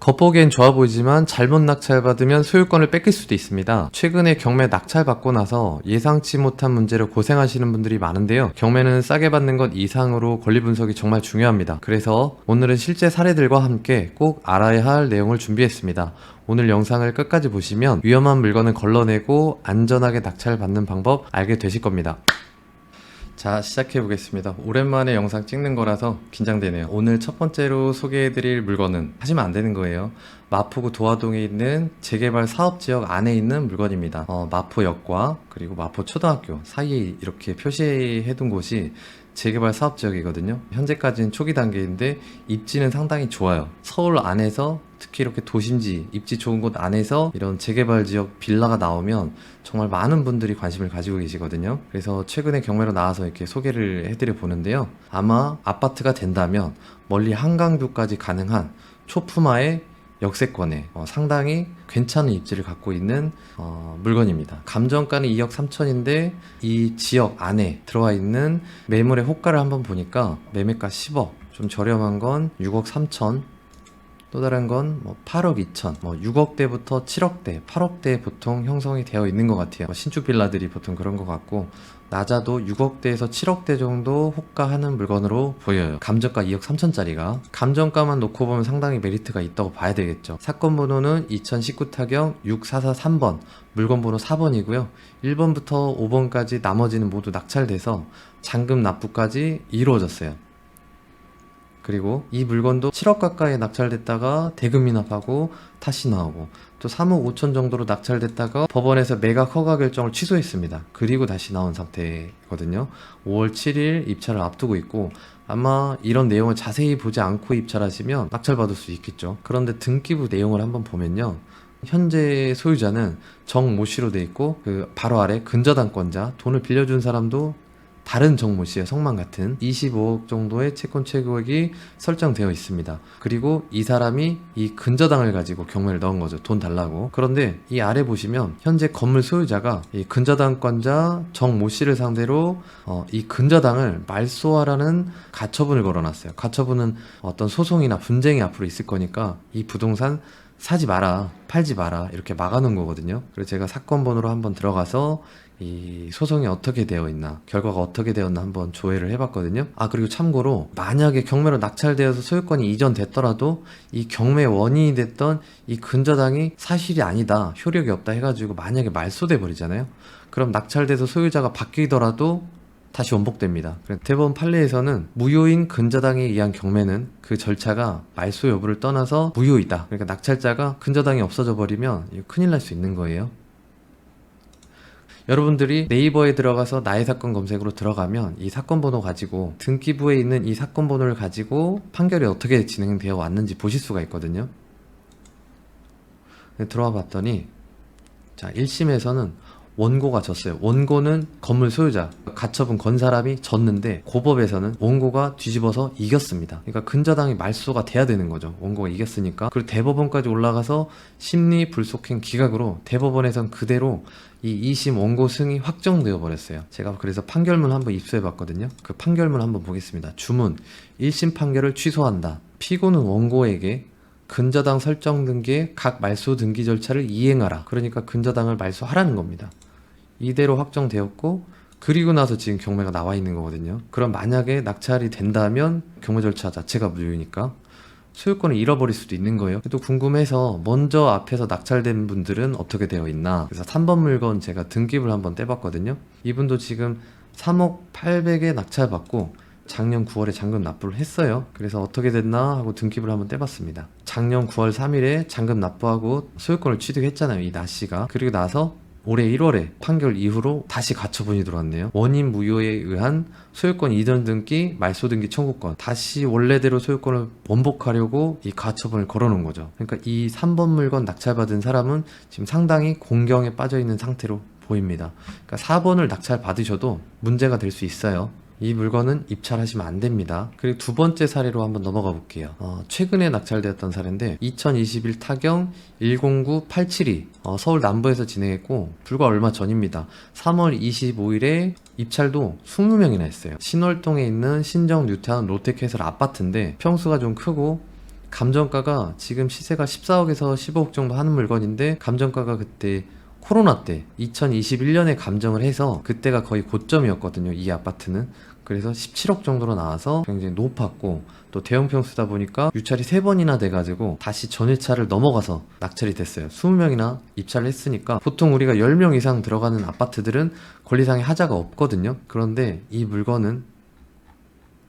겉보기엔 좋아 보이지만 잘못 낙찰받으면 소유권을 뺏길 수도 있습니다. 최근에 경매 낙찰받고 나서 예상치 못한 문제로 고생하시는 분들이 많은데요. 경매는 싸게 받는 것 이상으로 권리 분석이 정말 중요합니다. 그래서 오늘은 실제 사례들과 함께 꼭 알아야 할 내용을 준비했습니다. 오늘 영상을 끝까지 보시면 위험한 물건을 걸러내고 안전하게 낙찰받는 방법 알게 되실 겁니다. 자, 시작해 보겠습니다. 오랜만에 영상 찍는 거라서 긴장되네요. 오늘 첫 번째로 소개해드릴 물건은 하시면 안 되는 거예요. 마포구 도화동에 있는 재개발 사업지역 안에 있는 물건입니다. 마포역과 그리고 마포초등학교 사이에 이렇게 표시해둔 곳이 재개발 사업지역이거든요. 현재까지는 초기 단계인데 입지는 상당히 좋아요. 서울 안에서 특히 이렇게 도심지, 입지 좋은 곳 안에서 이런 재개발 지역 빌라가 나오면 정말 많은 분들이 관심을 가지고 계시거든요. 그래서 최근에 경매로 나와서 이렇게 소개를 해드려 보는데요. 아마 아파트가 된다면 멀리 한강뷰까지 가능한 초품화의 역세권에 상당히 괜찮은 입지를 갖고 있는 물건입니다. 감정가는 2억 3천인데 이 지역 안에 들어와 있는 매물의 호가를 한번 보니까 매매가 10억, 좀 저렴한 건 6억 3천, 또 다른 건 8억 2천, 6억대부터 7억대, 8억대에 보통 형성이 되어 있는 것 같아요. 신축 빌라들이 보통 그런 것 같고 낮아도 6억대에서 7억대 정도 호가하는 물건으로 보여요. 감정가 2억 3천짜리가 감정가만 놓고 보면 상당히 메리트가 있다고 봐야 되겠죠. 사건 번호는 2019 타경 6443번, 물건 번호 4번이고요 1번부터 5번까지 나머지는 모두 낙찰돼서 잔금 납부까지 이루어졌어요. 그리고 이 물건도 7억 가까이 낙찰됐다가 대금 미납하고 다시 나오고 또 3억 5천 정도로 낙찰됐다가 법원에서 매각 허가 결정을 취소했습니다. 그리고 다시 나온 상태거든요. 5월 7일 입찰을 앞두고 있고 아마 이런 내용을 자세히 보지 않고 입찰하시면 낙찰받을 수 있겠죠. 그런데 등기부 내용을 한번 보면요. 현재 소유자는 정모 씨로 돼 있고 그 바로 아래 근저당권자, 돈을 빌려준 사람도 다른 정모 씨의 성만 같은 25억 정도의 채권 최고액이 설정되어 있습니다. 그리고 이 사람이 이 근저당을 가지고 경매를 넣은 거죠. 돈 달라고. 그런데 이 아래 보시면 현재 건물 소유자가 이 근저당권자 정모 씨를 상대로 이 근저당을 말소하라는 가처분을 걸어놨어요. 가처분은 어떤 소송이나 분쟁이 앞으로 있을 거니까 이 부동산 사지 마라, 팔지 마라 이렇게 막아놓은 거거든요. 그래서 제가 사건 번호로 한번 들어가서 이 소송이 어떻게 되어 있나, 결과가 어떻게 되었나 한번 조회를 해봤거든요. 그리고 참고로 만약에 경매로 낙찰되어서 소유권이 이전됐더라도 이 경매 원인이 됐던 이 근저당이 사실이 아니다, 효력이 없다 해가지고 만약에 말소돼 버리잖아요. 그럼 낙찰돼서 소유자가 바뀌더라도 다시 원복됩니다. 대법원 판례에서는 무효인 근저당에 의한 경매는 그 절차가 말소 여부를 떠나서 무효이다. 그러니까 낙찰자가 근저당이 없어져 버리면 큰일 날 수 있는 거예요. 여러분들이 네이버에 들어가서 나의 사건 검색으로 들어가면 이 사건 번호 가지고 등기부에 있는 이 사건 번호를 가지고 판결이 어떻게 진행되어 왔는지 보실 수가 있거든요. 들어와 봤더니 자, 1심에서는 원고가 졌어요. 원고는 건물 소유자, 가처분 건 사람이 졌는데 고법에서는 원고가 뒤집어서 이겼습니다. 그러니까 근저당이 말소가 돼야 되는 거죠. 원고가 이겼으니까. 그리고 대법원까지 올라가서 심리 불속행 기각으로 대법원에선 그대로 이 2심 원고 승이 확정되어 버렸어요. 제가 그래서 판결문 한번 입수해 봤거든요. 그 판결문 한번 보겠습니다. 주문, 1심 판결을 취소한다. 피고는 원고에게 근저당 설정 등기의 각 말소 등기 절차를 이행하라. 그러니까 근저당을 말소하라는 겁니다. 이대로 확정되었고 그리고 나서 지금 경매가 나와 있는 거거든요. 그럼 만약에 낙찰이 된다면 경매 절차 자체가 무효니까 소유권을 잃어버릴 수도 있는 거예요. 또 궁금해서 먼저 앞에서 낙찰된 분들은 어떻게 되어 있나, 그래서 3번 물건 제가 등기부를 한번 떼봤거든요. 이분도 지금 3억 800에 낙찰받고 작년 9월에 잔금 납부를 했어요. 그래서 어떻게 됐나 하고 등기부를 한번 떼봤습니다. 작년 9월 3일에 잔금 납부하고 소유권을 취득했잖아요, 이 나씨가. 그리고 나서 올해 1월에 판결 이후로 다시 가처분이 들어왔네요. 원인 무효에 의한 소유권 이전 등기, 말소 등기 청구권, 다시 원래대로 소유권을 원복하려고 이 가처분을 걸어놓은 거죠. 그러니까 이 3번 물건 낙찰받은 사람은 지금 상당히 공경에 빠져 있는 상태로 보입니다. 그러니까 4번을 낙찰 받으셔도 문제가 될 수 있어요. 이 물건은 입찰하시면 안 됩니다. 그리고 두 번째 사례로 한번 넘어가 볼게요. 최근에 낙찰되었던 사례인데 2021 타경 109872 서울 남부에서 진행했고 불과 얼마 전입니다. 3월 25일에 입찰도 20명이나 했어요. 신월동에 있는 신정 뉴타운 롯데캐슬 아파트인데 평수가 좀 크고 감정가가 지금 시세가 14억에서 15억 정도 하는 물건인데, 감정가가 그때 코로나 때 2021년에 감정을 해서 그때가 거의 고점이었거든요, 이 아파트는. 그래서 17억 정도로 나와서 굉장히 높았고, 또 대형 평수다 보니까 유찰이 3번이나 돼가지고 다시 전일차를 넘어가서 낙찰이 됐어요. 20명이나 입찰을 했으니까 보통 우리가 10명 이상 들어가는 아파트들은 권리상의 하자가 없거든요. 그런데 이 물건은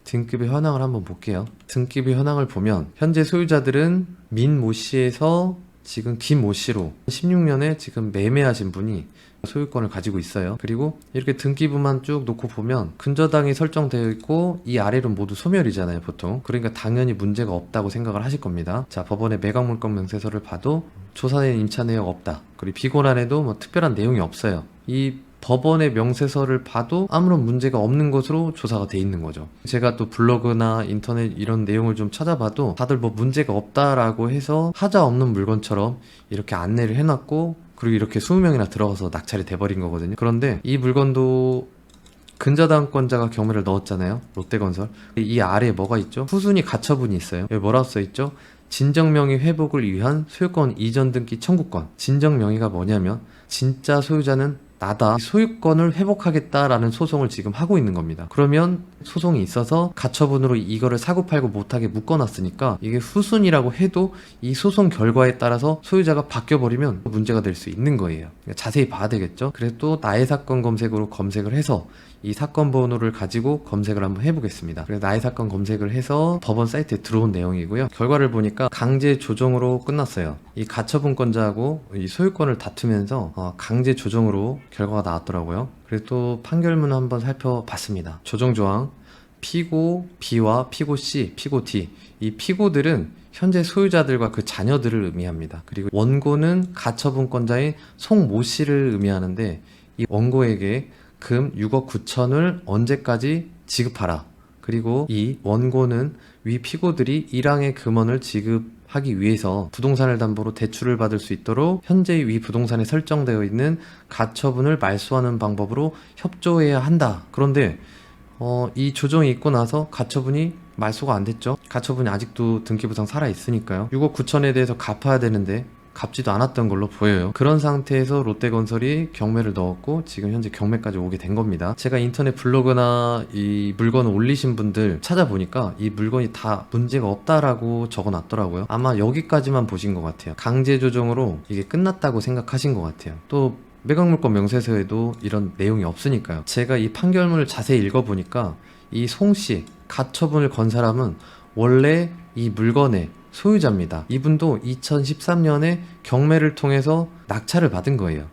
등급의 현황을 한번 볼게요. 등급의 현황을 보면 현재 소유자들은 민모 씨에서 지금 김모 씨로 16년에 지금 매매하신 분이 소유권을 가지고 있어요. 그리고 이렇게 등기부만 쭉 놓고 보면 근저당이 설정되어 있고 이 아래로 모두 소멸이잖아요, 보통. 그러니까 당연히 문제가 없다고 생각을 하실 겁니다. 자, 법원의 매각물건 명세서를 봐도 조사된 임차 내역 없다. 그리고 비고란에도 뭐 특별한 내용이 없어요. 이 법원의 명세서를 봐도 아무런 문제가 없는 것으로 조사가 돼 있는 거죠. 제가 또 블로그나 인터넷 이런 내용을 좀 찾아봐도 다들 뭐 문제가 없다라고 해서 하자 없는 물건처럼 이렇게 안내를 해놨고, 그리고 이렇게 20명이나 들어가서 낙찰이 돼버린 거거든요. 그런데 이 물건도 근저당권자가 경매를 넣었잖아요, 롯데건설. 이 아래에 뭐가 있죠? 후순위 가처분이 있어요. 여기 뭐라고 써있죠? 진정명의 회복을 위한 소유권 이전 등기 청구권. 진정명의가 뭐냐면 진짜 소유자는 나다, 소유권을 회복하겠다라는 소송을 지금 하고 있는 겁니다. 그러면 소송이 있어서 가처분으로 이거를 사고팔고 못하게 묶어놨으니까 이게 후순위라고 해도 이 소송 결과에 따라서 소유자가 바뀌어버리면 문제가 될 수 있는 거예요. 그러니까 자세히 봐야 되겠죠. 그래서 또 나의 사건 검색으로 검색을 해서 이 사건 번호를 가지고 검색을 한번 해보겠습니다. 그래서 나의 사건 검색을 해서 법원 사이트에 들어온 내용이고요. 결과를 보니까 강제 조정으로 끝났어요. 이 가처분권자하고 이 소유권을 다투면서 강제 조정으로 결과가 나왔더라고요. 그래서 또 판결문을 한번 살펴봤습니다. 조정조항, 피고 B와 피고 C, 피고 D. 이 피고들은 현재 소유자들과 그 자녀들을 의미합니다. 그리고 원고는 가처분권자인 송모 씨를 의미하는데, 이 원고에게 금 6억 9천을 언제까지 지급하라. 그리고 이 원고는 위 피고들이 1항의 금원을 지급하기 위해서 부동산을 담보로 대출을 받을 수 있도록 현재 위 부동산에 설정되어 있는 가처분을 말소하는 방법으로 협조해야 한다. 그런데 이 조정이 있고 나서 가처분이 말소가 안 됐죠. 가처분이 아직도 등기부상 살아있으니까요. 6억 9천에 대해서 갚아야 되는데 갚지도 않았던 걸로 보여요. 그런 상태에서 롯데건설이 경매를 넣었고 지금 현재 경매까지 오게 된 겁니다. 제가 인터넷 블로그나 이 물건을 올리신 분들 찾아보니까 이 물건이 다 문제가 없다라고 적어놨더라고요. 아마 여기까지만 보신 것 같아요. 강제 조정으로 이게 끝났다고 생각하신 것 같아요. 또 매각물건 명세서에도 이런 내용이 없으니까요. 제가 이 판결문을 자세히 읽어보니까 이 송씨, 가처분을 건 사람은 원래 이 물건의 소유자입니다. 이분도 2013년에 경매를 통해서 낙찰을 받은 거예요.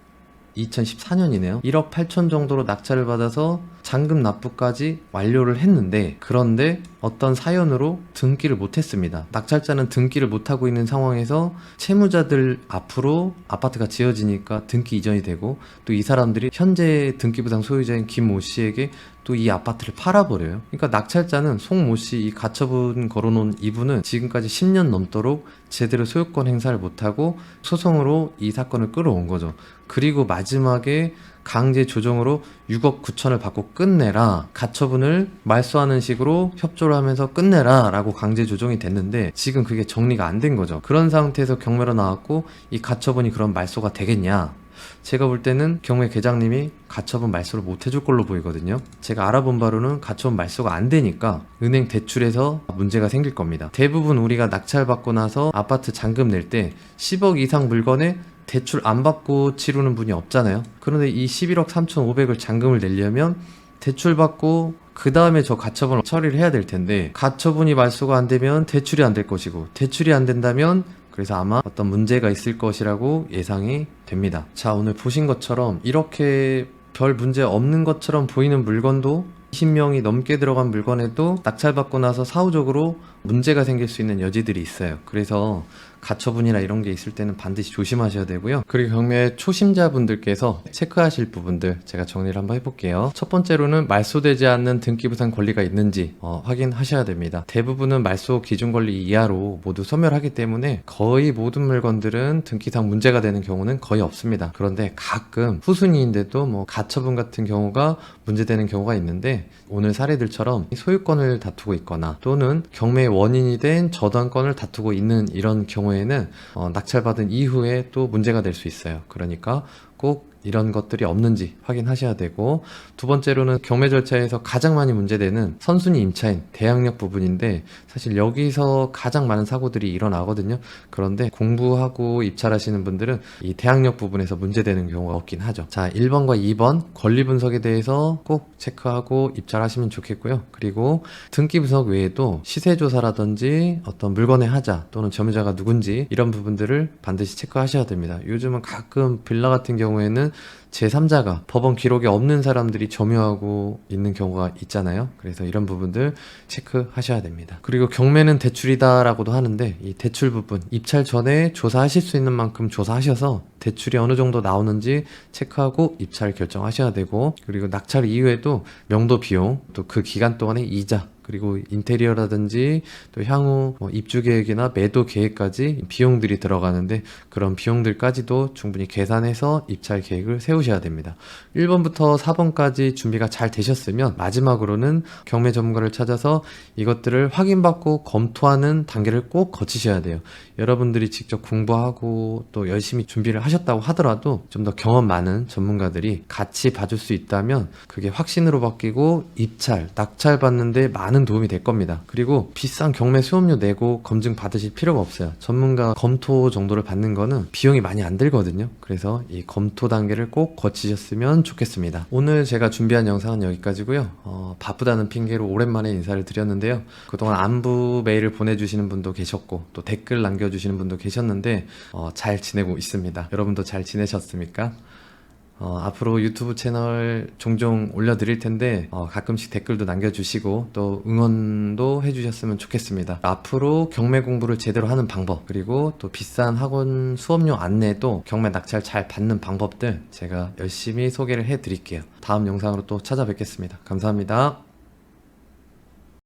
2014년이네요. 1억 8천 정도로 낙찰을 받아서 잔금 납부까지 완료를 했는데, 그런데 어떤 사연으로 등기를 못했습니다. 낙찰자는 등기를 못하고 있는 상황에서 채무자들 앞으로 아파트가 지어지니까 등기 이전이 되고, 또 이 사람들이 현재 등기부상 소유자인 김모 씨에게 또 이 아파트를 팔아버려요. 그러니까 낙찰자는 송모 씨, 이 가처분 걸어놓은 이분은 지금까지 10년 넘도록 제대로 소유권 행사를 못하고 소송으로 이 사건을 끌어온 거죠. 그리고 마지막에 강제 조정으로 6억 9천을 받고 끝내라, 가처분을 말소하는 식으로 협조를 하면서 끝내라 라고 강제 조정이 됐는데, 지금 그게 정리가 안 된 거죠. 그런 상태에서 경매로 나왔고 이 가처분이 그럼 말소가 되겠냐? 제가 볼 때는 경매 계장님이 가처분 말소를 못 해줄 걸로 보이거든요. 제가 알아본 바로는 가처분 말소가 안 되니까 은행 대출에서 문제가 생길 겁니다. 대부분 우리가 낙찰받고 나서 아파트 잔금 낼 때 10억 이상 물건에 대출 안 받고 치르는 분이 없잖아요. 그런데 이 11억 3,500을 잔금을 내려면 대출 받고 그 다음에 저 가처분을 처리를 해야 될 텐데, 가처분이 말소가 안 되면 대출이 안 될 것이고, 대출이 안 된다면 그래서 아마 어떤 문제가 있을 것이라고 예상이 됩니다. 자, 오늘 보신 것처럼 이렇게 별 문제 없는 것처럼 보이는 물건도 20명이 넘게 들어간 물건에도 낙찰받고 나서 사후적으로 문제가 생길 수 있는 여지들이 있어요. 그래서 가처분이나 이런 게 있을 때는 반드시 조심하셔야 되고요. 그리고 경매 초심자분들께서 체크하실 부분들 제가 정리를 한번 해볼게요. 첫 번째로는 말소되지 않는 등기부상 권리가 있는지 확인하셔야 됩니다. 대부분은 말소 기준 권리 이하로 모두 소멸하기 때문에 거의 모든 물건들은 등기상 문제가 되는 경우는 거의 없습니다. 그런데 가끔 후순위인데도 뭐 가처분 같은 경우가 문제되는 경우가 있는데, 오늘 사례들처럼 소유권을 다투고 있거나 또는 경매의 원인이 된 저당권을 다투고 있는 이런 경우에는 낙찰받은 이후에 또 문제가 될 수 있어요. 그러니까 꼭 이런 것들이 없는지 확인하셔야 되고, 두 번째로는 경매 절차에서 가장 많이 문제되는 선순위 임차인 대항력 부분인데, 사실 여기서 가장 많은 사고들이 일어나거든요. 그런데 공부하고 입찰하시는 분들은 이 대항력 부분에서 문제되는 경우가 없긴 하죠. 자, 1번과 2번 권리 분석에 대해서 꼭 체크하고 입찰하시면 좋겠고요. 그리고 등기 분석 외에도 시세 조사라든지 어떤 물건의 하자 또는 점유자가 누군지 이런 부분들을 반드시 체크하셔야 됩니다. 요즘은 가끔 빌라 같은 경우에는 제3자가 법원 기록에 없는 사람들이 점유하고 있는 경우가 있잖아요. 그래서 이런 부분들 체크하셔야 됩니다. 그리고 경매는 대출이다라고도 하는데, 이 대출 부분 입찰 전에 조사하실 수 있는 만큼 조사하셔서 대출이 어느 정도 나오는지 체크하고 입찰 결정하셔야 되고, 그리고 낙찰 이후에도 명도 비용, 또 그 기간 동안의 이자, 그리고 인테리어라든지 또 향후 입주 계획이나 매도 계획까지 비용들이 들어가는데, 그런 비용들까지도 충분히 계산해서 입찰 계획을 세우셔야 됩니다. 1번부터 4번까지 준비가 잘 되셨으면 마지막으로는 경매 전문가를 찾아서 이것들을 확인받고 검토하는 단계를 꼭 거치셔야 돼요. 여러분들이 직접 공부하고 또 열심히 준비를 하셨다고 하더라도 좀 더 경험 많은 전문가들이 같이 봐줄 수 있다면 그게 확신으로 바뀌고 입찰, 낙찰 받는데 많은 도움이 될 겁니다. 그리고 비싼 경매 수업료 내고 검증 받으실 필요가 없어요. 전문가 검토 정도를 받는 거는 비용이 많이 안 들거든요. 그래서 이 검토 단계를 꼭 거치셨으면 좋겠습니다. 오늘 제가 준비한 영상은 여기까지고요. 바쁘다는 핑계로 오랜만에 인사를 드렸는데요. 그동안 안부 메일을 보내주시는 분도 계셨고 또 댓글 남겨주시는 분도 계셨는데 잘 지내고 있습니다. 여러분도 잘 지내셨습니까? 앞으로 유튜브 채널 종종 올려드릴 텐데 가끔씩 댓글도 남겨주시고 또 응원도 해주셨으면 좋겠습니다. 앞으로 경매 공부를 제대로 하는 방법, 그리고 또 비싼 학원 수업료 안내도 경매 낙찰 잘 받는 방법들 제가 열심히 소개를 해드릴게요. 다음 영상으로 또 찾아뵙겠습니다. 감사합니다.